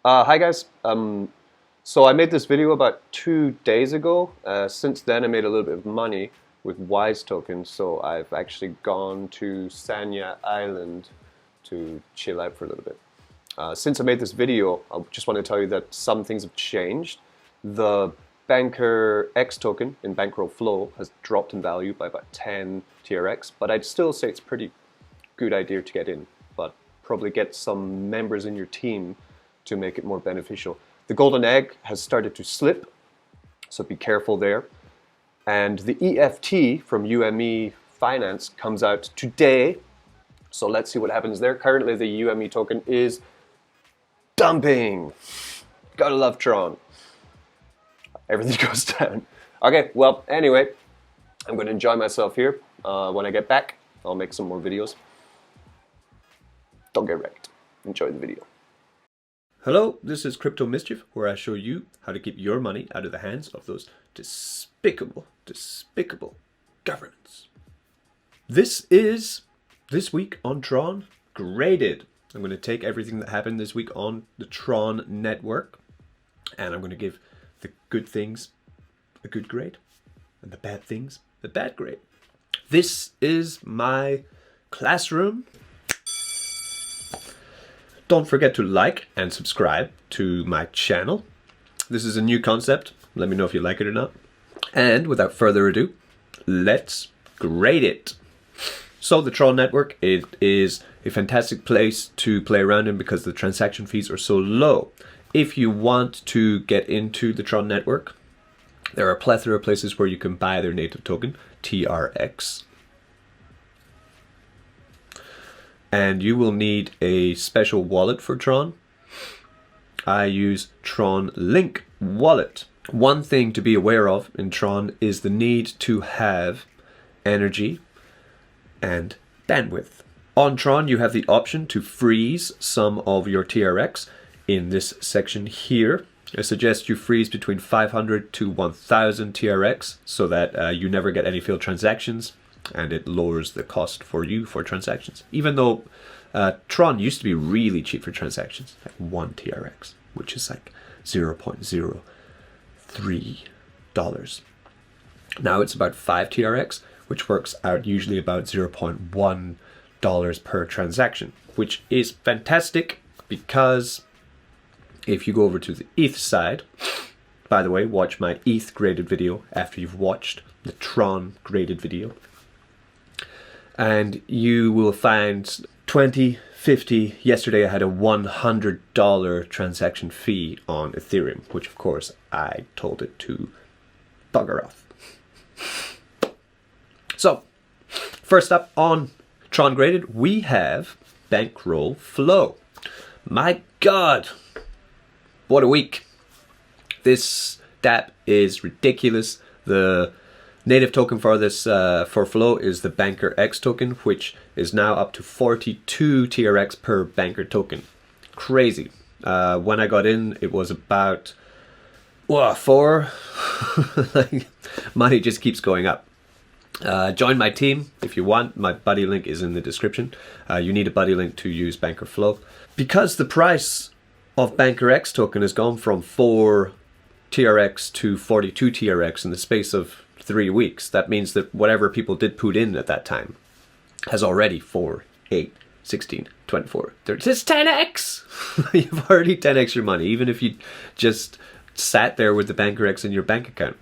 Hi guys. So I made this video about 2 days ago. Since then I made a little bit of money with Wise tokens, so I've actually gone to Sanya Island to chill out for a little bit. Since I made this video, I just want to tell you that some things have changed. The Banker X token in Bankroll Flow has dropped in value by about 10 TRX, but I'd still say it's a pretty good idea to get in, but probably get some members in your team to make it more beneficial. The golden egg has started to slip, so be careful there. And the EFT from UME Finance comes out today, so let's see what happens there. Currently the UME token is dumping. Gotta love Tron. Everything goes down. Okay, well, anyway, I'm gonna enjoy myself here. When I get back, I'll make some more videos. Don't get wrecked. Enjoy the video. Hello, this is Crypto Mischief, where I show you how to keep your money out of the hands of those despicable governments. This is This Week on Tron Graded. I'm going to take everything that happened this week on the Tron network, and I'm going to give the good things a good grade, and the bad things a bad grade. This is my classroom. Don't forget to like and subscribe to my channel. This is a new concept. Let me know if you like it or not. And without further ado, let's grade it. So the Tron network, it is a fantastic place to play around in because the transaction fees are so low. If you want to get into the Tron network, there are a plethora of places where you can buy their native token, TRX. And you will need a special wallet for Tron. I use Tron Link wallet. One thing to be aware of in Tron is the need to have energy and bandwidth. On Tron, you have the option to freeze some of your TRX in this section here. I suggest you freeze between 500 to 1000 TRX so that you never get any failed transactions, and it lowers the cost for you for transactions. Even though Tron used to be really cheap for transactions, like 1 TRX, which is like $0.03. Now it's about 5 TRX, which works out usually about $0.1 per transaction, which is fantastic because if you go over to the ETH side, by the way, watch my ETH graded video after you've watched the Tron graded video, and you will find 20, 50, yesterday I had a $100 transaction fee on Ethereum, which of course I told it to bugger off. So, first up on Tron Graded, we have Bankroll Flow. My God, what a week. This dApp is ridiculous. The native token for this for Flow is the Banker X token, which is now up to 42 TRX per Banker token. Crazy. When I got in, it was about 4. Like, money just keeps going up. Join my team if you want. My buddy link is in the description. You need a buddy link to use Banker Flow. Because the price of Banker X token has gone from 4 TRX to 42 TRX in the space of 3 weeks. That means that whatever people did put in at that time has already 4, 8, 16, 24, 30. It's 10x! You've already 10x your money, even if you just sat there with the Banker X in your bank account.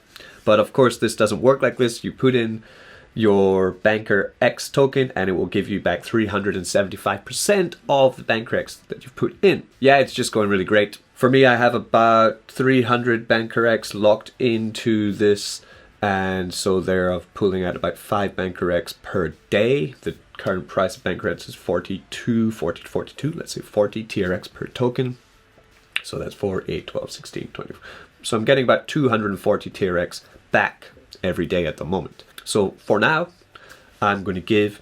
But of course, this doesn't work like this. You put in your Banker X token and it will give you back 375% of the Banker X that you've put in. Yeah, it's just going really great. For me, I have about 300 Banker X locked into this, and so they're pulling out about 5 Banker X per day. The current price of Banker X is 40 to 42, let's say 40 TRX per token. So that's 4, 8, 12, 16, 20. So I'm getting about 240 TRX back every day at the moment. So for now, I'm going to give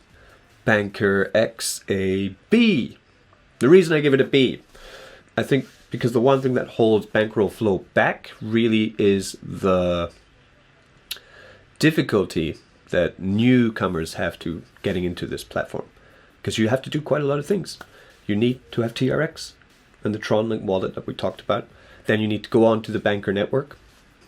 Banker X a B. The reason I give it a B, I think because the one thing that holds Bankroll Flow back really is the difficulty that newcomers have to getting into this platform, because you have to do quite a lot of things. You need to have TRX, and the Tron Link wallet that we talked about. Then you need to go on to the Banker network.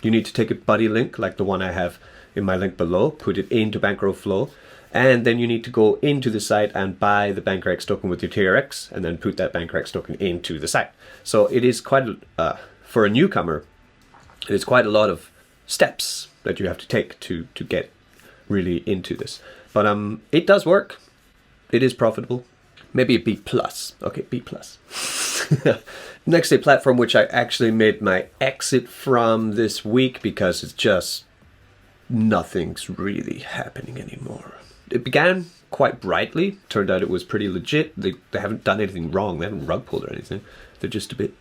You need to take a buddy link like the one I have in my link below, put it into Bankroll Flow, and then you need to go into the site and buy the BankerX token with your TRX, and then put that BankerX token into the site. So it is quite, for a newcomer, it is quite a lot of steps that you have to take to get really into this. But it does work. It is profitable. Maybe a B+. Okay, B+. Next, a platform which I actually made my exit from this week because it's just nothing's really happening anymore. It began quite brightly. Turned out it was pretty legit. They haven't done anything wrong. They haven't rug pulled or anything. They're just a bit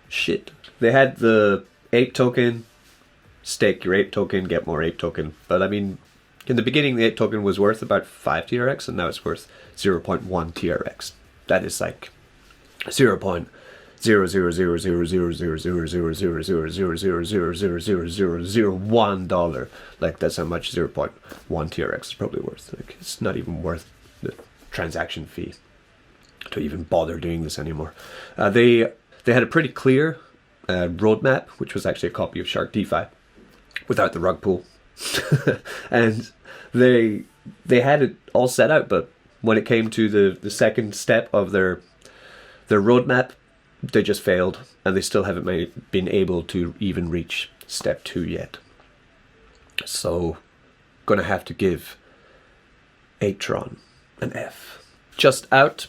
shit. They had the Ape token, stake your Ape token, get more Ape token. But I mean, in the beginning, the Ape token was worth about 5 TRX, and now it's worth 0.1 TRX. That is like 0.0000000000000000001 like that's how much 0.1 TRX is probably worth. Like it's not even worth the transaction fee to even bother doing this anymore. They had a pretty clear roadmap, which was actually a copy of Shark DeFi without the rug pull, and they had it all set out. But when it came to the second step of their roadmap, they just failed, and they still haven't been able to even reach step 2 yet. So, gonna have to give ApeTron an F. Just out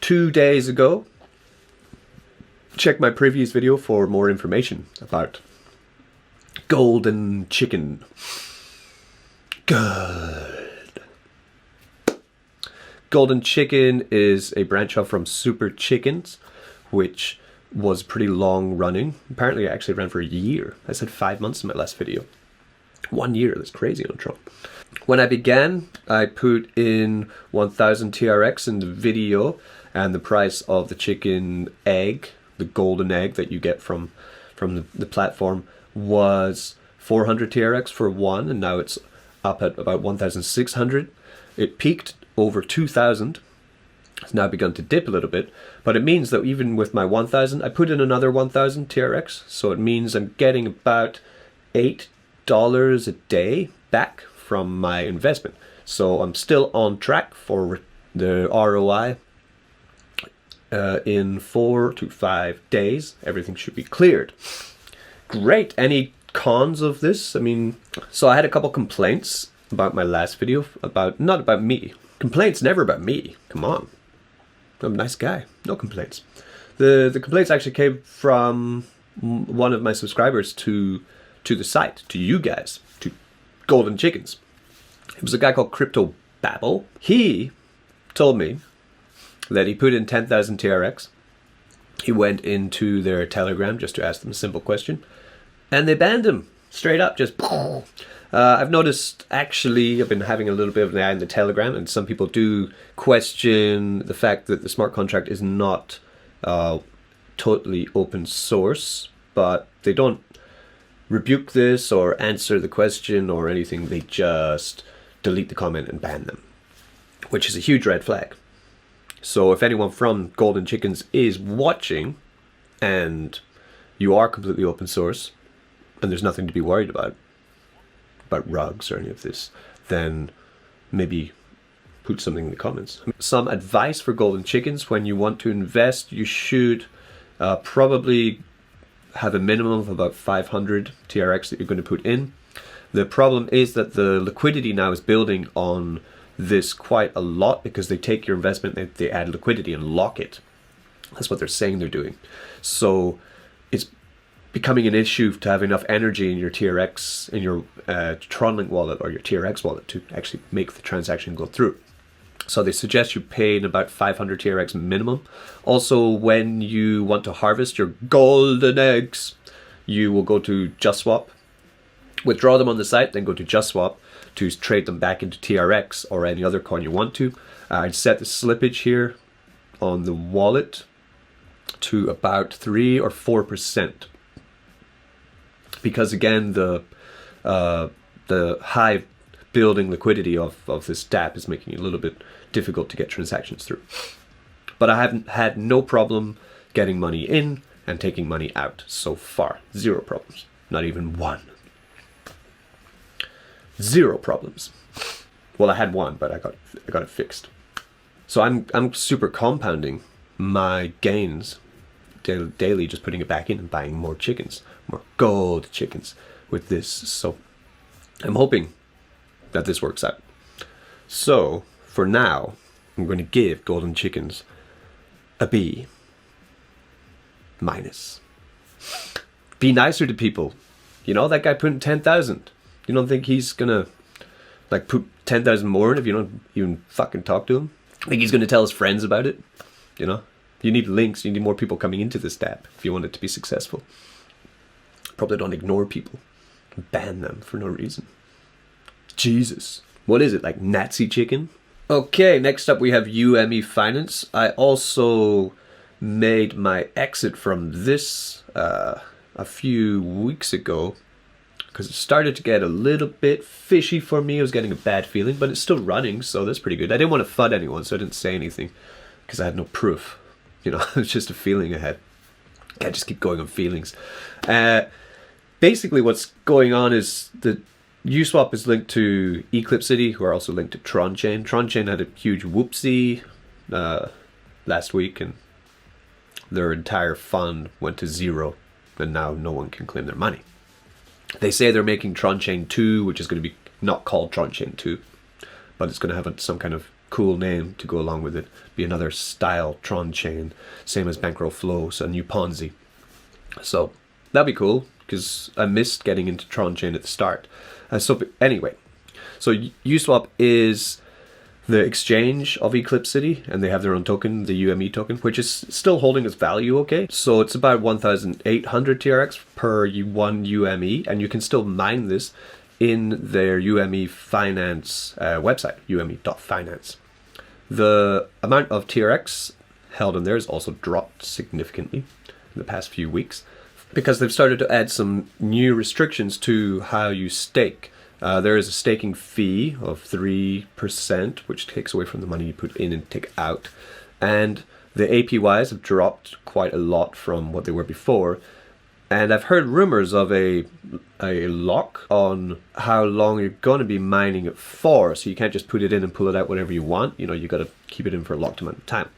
2 days ago. Check my previous video for more information about golden chicken. Good. Golden chicken is a branch off from Super Chickens, which was pretty long running. Apparently it actually ran for a year. I said 5 months in my last video. 1 year, that's crazy on Tron. When I began, I put in 1000 TRX in the video, and the price of the chicken egg, the golden egg that you get from the platform, was 400 TRX for one, and now it's up at about 1,600. It peaked over 2,000. It's now begun to dip a little bit, but it means that even with my 1,000, I put in another 1,000 TRX, so it means I'm getting about $8 a day back from my investment. So I'm still on track for the ROI. In 4 to 5 days, everything should be cleared. Great. Any cons of this? I mean, so I had a couple complaints about my last video, not about me. Complaints never about me. Come on. I'm a nice guy. No complaints. The complaints actually came from one of my subscribers to the site, to you guys, to Golden Chickens. It was a guy called Crypto Babble. He told me that he put in 10,000 TRX. He went into their Telegram just to ask them a simple question, and they banned him straight up. Just I've noticed, actually, I've been having a little bit of an eye in the Telegram, and some people do question the fact that the smart contract is not totally open source, but they don't rebuke this or answer the question or anything. They just delete the comment and ban them, which is a huge red flag. So if anyone from Golden Chickens is watching and you are completely open source and there's nothing to be worried about rugs or any of this, then maybe put something in the comments. Some advice for Golden Chickens: when you want to invest, you should probably have a minimum of about 500 TRX that you're going to put in. The problem is that the liquidity now is building on this quite a lot, because they take your investment, they add liquidity and lock it. That's what they're saying they're doing. So it's becoming an issue to have enough energy in your TRX, in your Tron Link wallet or your TRX wallet to actually make the transaction go through. So they suggest you pay in about 500 TRX minimum. Also, when you want to harvest your golden eggs, you will go to JustSwap, withdraw them on the site, then go to JustSwap to trade them back into TRX or any other coin you want to. I'd set the slippage here on the wallet to about 3 or 4%, because again the high building liquidity of this DApp is making it a little bit difficult to get transactions through. But I haven't had no problem getting money in and taking money out so far. 0 problems. Not even one. 0 problems. Well, I had one, but I got it fixed. So I'm super compounding my gains daily, just putting it back in and buying more chickens, more gold chickens with this. So I'm hoping that this works out. So for now, I'm going to give golden chickens a B minus. Be nicer to people. You know, that guy put in 10,000. You don't think he's gonna like put 10,000 more in if you don't even fucking talk to him? I think he's gonna tell his friends about it. You know, you need links. You need more people coming into this app if you want it to be successful. Probably don't ignore people, ban them for no reason. Jesus, what is it, like Nazi chicken? Okay, next up we have UME Finance. I also made my exit from this a few weeks ago because it started to get a little bit fishy for me. I was getting a bad feeling, but it's still running, so that's pretty good. I didn't want to FUD anyone, so I didn't say anything because I had no proof. You know, it's just a feeling I had. Can't just keep going on feelings. Basically, what's going on is that Uswap is linked to Eclipse City, who are also linked to Tron Chain. Tron Chain had a huge whoopsie last week, and their entire fund went to 0, and now no one can claim their money. They say they're making Tron Chain 2, which is going to be not called Tron Chain 2, but it's going to have some kind of cool name to go along with it. Be another style Tron Chain, same as Bankroll Flow, so a new Ponzi. So that'd be cool, because I missed getting into Tron Chain at the start. So anyway, so Uswap is the exchange of Eclipse City, and they have their own token, the UME token, which is still holding its value okay. So it's about 1,800 TRX per 1 UME, and you can still mine this in their UME Finance website, ume.finance. The amount of TRX held in there has also dropped significantly in the past few weeks, because they've started to add some new restrictions to how you stake. There is a staking fee of 3%, which takes away from the money you put in and take out. And the APYs have dropped quite a lot from what they were before. And I've heard rumors of a lock on how long you're going to be mining it for. So you can't just put it in and pull it out whenever you want. You know, you got to keep it in for a locked amount of time,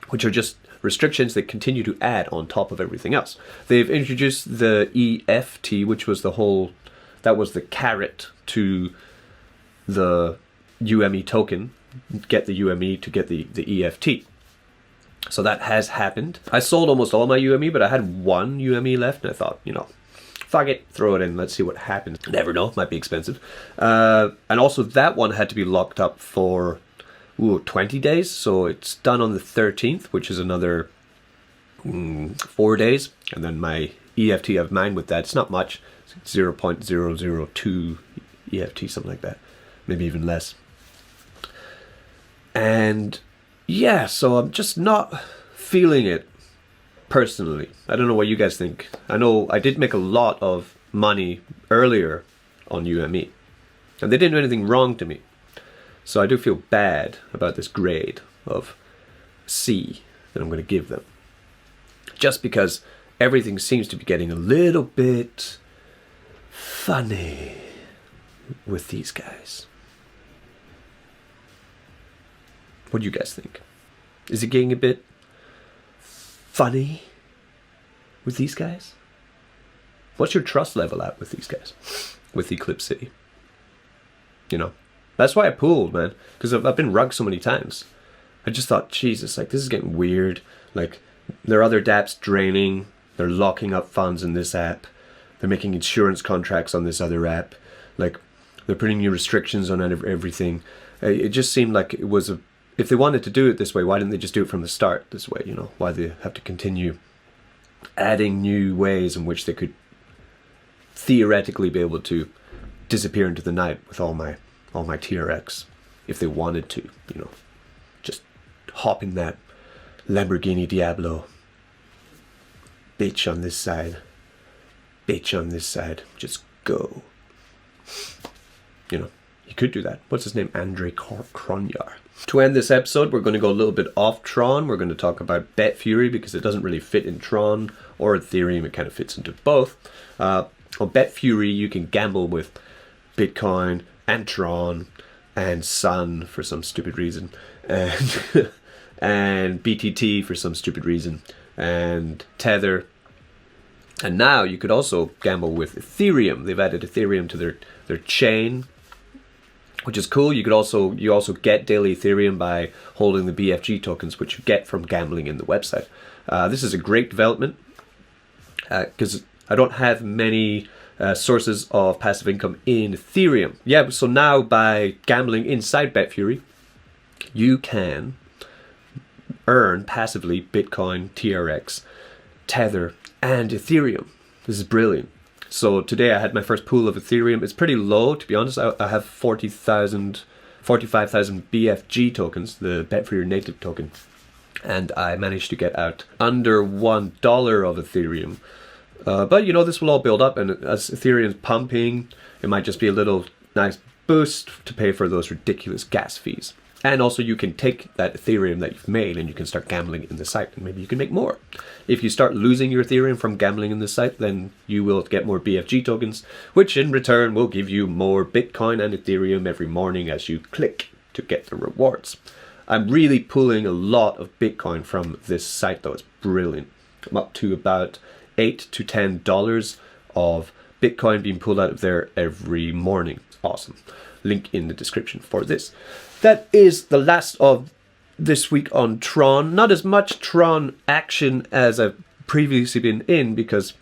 which are just restrictions that continue to add on top of everything else. They've introduced the EFT, which was that was the carrot to the UME token, get the UME to get the EFT. So that has happened. I sold almost all my UME, but I had 1 UME left, and I thought, you know, fuck it, throw it in, let's see what happens. Never know, might be expensive. And also that one had to be locked up for 20 days, so it's done on the 13th, which is another 4 days. And then my EFT of mine with that, it's not much, it's 0.002 EFT, something like that, maybe even less. And yeah, so I'm just not feeling it personally. I don't know what you guys think. I know I did make a lot of money earlier on UME, and they didn't do anything wrong to me. So I do feel bad about this grade of C that I'm going to give them, just because everything seems to be getting a little bit funny with these guys. What do you guys think? Is it getting a bit funny with these guys? What's your trust level at with these guys? With Eclipse City? You know? That's why I pulled, man. Because I've been rugged so many times. I just thought, Jesus, like, this is getting weird. Like, there are other dApps draining. They're locking up funds in this app. They're making insurance contracts on this other app. Like, they're putting new restrictions on everything. It just seemed like it was if they wanted to do it this way, why didn't they just do it from the start this way, you know? Why they have to continue adding new ways in which they could theoretically be able to disappear into the night with all my TRX if they wanted to, you know? Just hop in that Lamborghini Diablo. Bitch on this side. Bitch on this side. Just go. You know? You could do that. What's his name? Andrei Kronyar. To end this episode, we're going to go a little bit off Tron. We're going to talk about Betfury because it doesn't really fit in Tron or Ethereum. It kind of fits into both. On Betfury, you can gamble with Bitcoin and Tron and Sun for some stupid reason, and and BTT for some stupid reason, and Tether. And now you could also gamble with Ethereum. They've added Ethereum to their chain, which is cool. You also get daily Ethereum by holding the BFG tokens, which you get from gambling in the website. This is a great development because I don't have many sources of passive income in Ethereum. Yeah, so now by gambling inside Betfury, you can earn passively Bitcoin, TRX, Tether, and Ethereum. This is brilliant. So today I had my first pool of Ethereum. It's pretty low, to be honest. I have 45,000 BFG tokens, the Betfury native token, and I managed to get out under $1 of Ethereum. But you know, this will all build up, and as Ethereum's pumping, it might just be a little nice boost to pay for those ridiculous gas fees. And also you can take that Ethereum that you've made and you can start gambling in the site, and maybe you can make more. If you start losing your Ethereum from gambling in the site, then you will get more BFG tokens, which in return will give you more Bitcoin and Ethereum every morning as you click to get the rewards. I'm really pulling a lot of Bitcoin from this site though. It's brilliant. I'm up to about $8 to $10 of Bitcoin being pulled out of there every morning. Awesome. Link in the description for this. That is the last of this week on Tron. Not as much Tron action as I've previously been in, because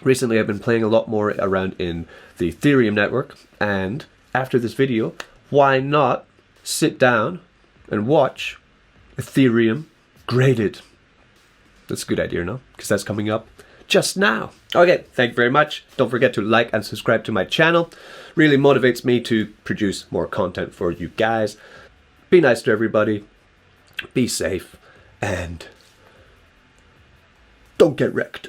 recently I've been playing a lot more around in the Ethereum network. And after this video, why not sit down and watch Ethereum Graded? That's a good idea, no? Because that's coming up just now. Okay, thank you very much. Don't forget to like and subscribe to my channel. Really motivates me to produce more content for you guys. Be nice to everybody. Be safe. And don't get wrecked.